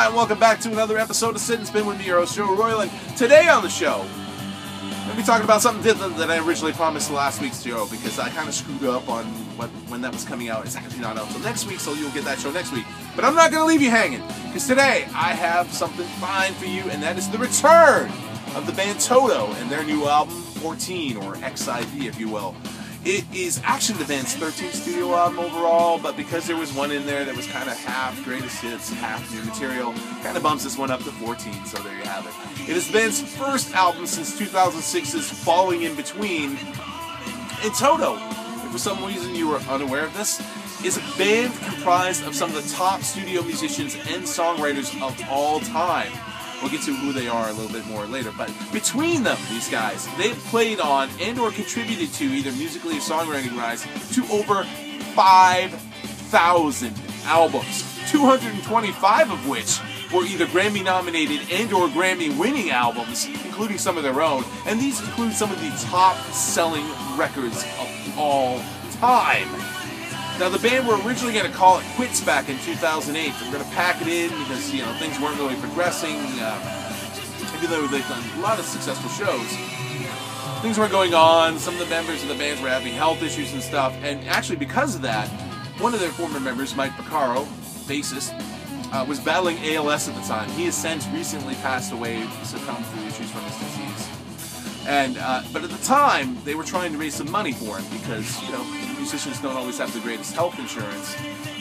Hi, and welcome back to another episode of Sit and Spin with me, your host, Joe Royal. And today on the show, I'm going to be talking about something different than I originally promised last week's show, because I kind of screwed up on when that was coming out. It's actually not out until next week, so you'll get that show next week. But I'm not going to leave you hanging, because today I have something fine for you, and that is the return of the band Toto and their new album, 14, or XIV, if you will. It is actually the band's 13th studio album overall, but because there was one in there that was kind of half greatest hits, half new material, kind of bumps this one up to 14, so there you have it. It is the band's first album since 2006's Falling in Between. And Toto, if for some reason you were unaware of this, is a band comprised of some of the top studio musicians and songwriters of all time. We'll get to who they are a little bit more later, but between them, these guys, they've played on and or contributed to, either musically or songwriting-wise, to over 5,000 albums, 225 of which were either Grammy-nominated and or Grammy-winning albums, including some of their own, and these include some of the top-selling records of all time. Now, the band were originally going to call it quits back in 2008. They were going to pack it in because, you know, things weren't really progressing. Even though they've done a lot of successful shows, things weren't going on. Some of the members of the bands were having health issues and stuff. And actually, because of that, one of their former members, Mike Porcaro, bassist, was battling ALS at the time. He has since recently passed away, succumbed to issues from his disease. And but at the time, they were trying to raise some money for him because, you know, musicians don't always have the greatest health insurance.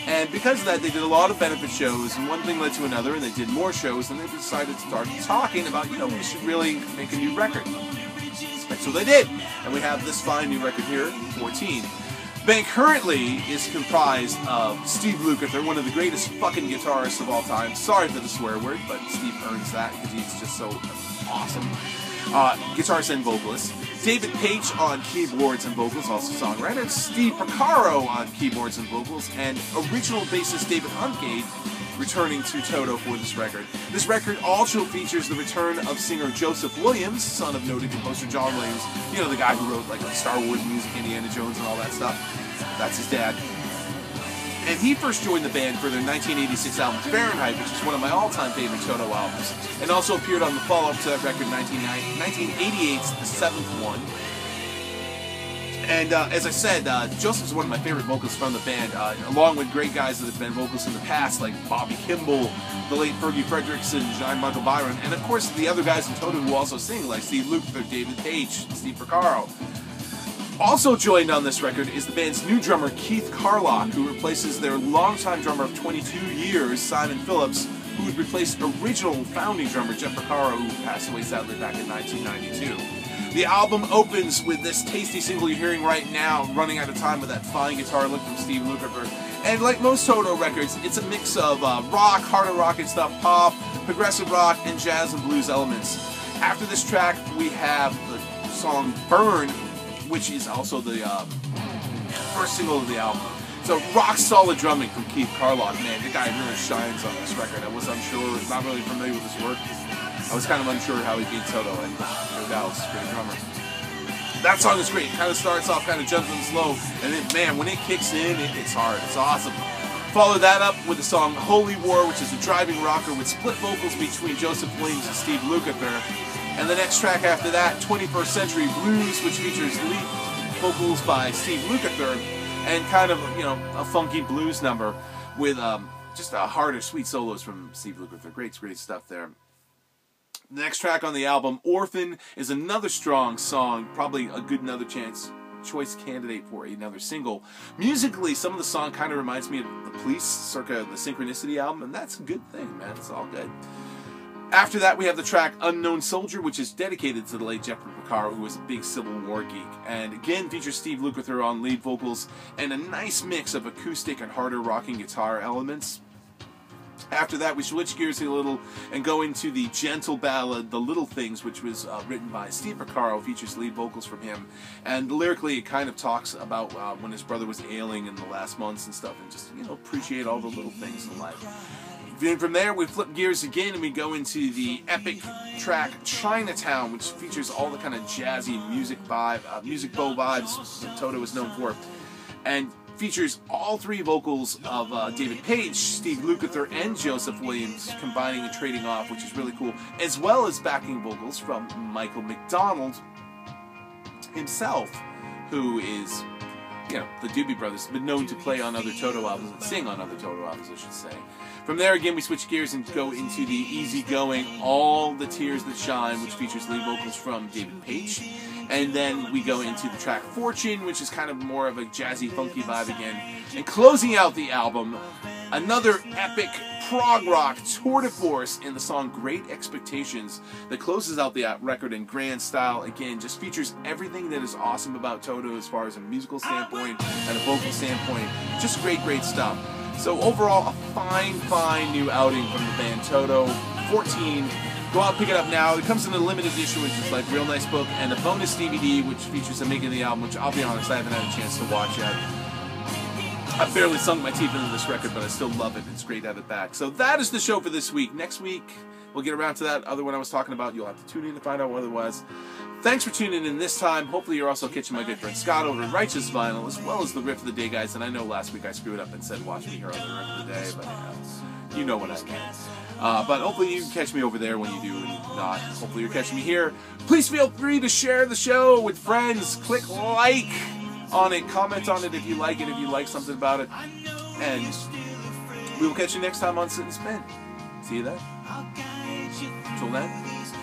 And because of that, they did a lot of benefit shows, and one thing led to another, and they did more shows, and they decided to start talking about, you know, we should really make a new record. And so they did, and we have this fine new record here, 14. The band currently is comprised of Steve Lukather, one of the greatest fucking guitarists of all time. Sorry for the swear word, but Steve earns that because he's just so awesome. Guitarist and vocalist. David Paich on keyboards and vocals, also songwriter. Steve Porcaro on keyboards and vocals, and original bassist David Huntgate returning to Toto for this record. This record also features the return of singer Joseph Williams, son of noted composer John Williams. You know, the guy who wrote like Star Wars music, Indiana Jones, and all that stuff. That's his dad. And he first joined the band for their 1986 album Fahrenheit, which is one of my all-time favorite Toto albums, and also appeared on the follow-up to that record, 1988's The Seventh One. And as I said, Joseph is one of my favorite vocalists from the band, along with great guys that have been vocalists in the past, like Bobby Kimball, the late Fergie Frederiksen, John Michael Byron, and of course the other guys in Toto who also sing, like Steve Lukather, David Paich, Steve Porcaro. Also joined on this record is the band's new drummer, Keith Carlock, who replaces their longtime drummer of 22 years, Simon Phillips, who would replace original founding drummer Jeff Porcaro, who passed away sadly back in 1992. The album opens with this tasty single you're hearing right now, Running Out of Time, with that fine guitar lick from Steve Lukather. And like most Toto records, it's a mix of rock, harder rock and stuff, pop, progressive rock, and jazz and blues elements. After this track, we have the song Burn, which is also the first single of the album. So rock-solid drumming from Keith Carlock. Man, the guy really shines on this record. I was unsure, not really familiar with his work. I was kind of unsure how he beat Toto, and no doubt, he's a great drummer. That song is great. It kind of starts off kind of gentle and slow, and then, man, when it kicks in, it's hard. It's awesome. Follow that up with the song Holy War, which is a driving rocker with split vocals between Joseph Williams and Steve Lukather. And the next track after that, 21st Century Blues, which features lead vocals by Steve Lukather, and kind of, you know, a funky blues number with just a harder, sweet solos from Steve Lukather. Great stuff there. The next track on the album, Orphan, is another strong song, probably a good choice candidate for another single. Musically, some of the song kind of reminds me of The Police, circa the Synchronicity album, and that's a good thing, man. It's all good. After that, we have the track Unknown Soldier, which is dedicated to the late Jeff Porcaro, who was a big Civil War geek, and again features Steve Lukather on lead vocals, and a nice mix of acoustic and harder rocking guitar elements. After that, we switch gears a little and go into the gentle ballad, The Little Things, which was written by Steve Porcaro, features lead vocals from him, and lyrically it kind of talks about when his brother was ailing in the last months and stuff, and just, you know, appreciate all the little things in life. Then from there, we flip gears again and we go into the epic track Chinatown, which features all the kind of jazzy music bow vibes that Toto is known for. And features all three vocals of David Page, Steve Lukather, and Joseph Williams combining and trading off, which is really cool, as well as backing vocals from Michael McDonald himself, who is, you know, the Doobie Brothers, been known to play on other Toto albums and sing on other Toto albums, I should say. From there, again, we switch gears and go into the easygoing All the Tears That Shine, which features lead vocals from David Page. And then we go into the track Fortune, which is kind of more of a jazzy, funky vibe again. And closing out the album, another epic prog rock tour de force in the song Great Expectations that closes out the record in grand style. Again, just features everything that is awesome about Toto as far as a musical standpoint and a vocal standpoint. Just great, great stuff. So overall, a fine, fine new outing from the band Toto. 14. Go out and pick it up now. It comes in a limited edition, which is like a real nice book, and a bonus DVD, which features the making of the album, which I'll be honest, I haven't had a chance to watch yet. I've barely sunk my teeth into this record, but I still love it. It's great to have it back. So that is the show for this week. Next week, we'll get around to that other one I was talking about. You'll have to tune in to find out what it was. Thanks for tuning in this time. Hopefully you're also catching my good friend Scott over at Righteous Vinyl, as well as the Riff of the Day guys. And I know last week I screwed up and said watch me here on the Riff of the Day, but you know what I meant. But hopefully you can catch me over there when you do, and not, hopefully you're catching me here. Please feel free to share the show with friends. Click like on it, comment on it if you like it, if you like something about it. And we will catch you next time on Sit and Spin. See you then. Until then.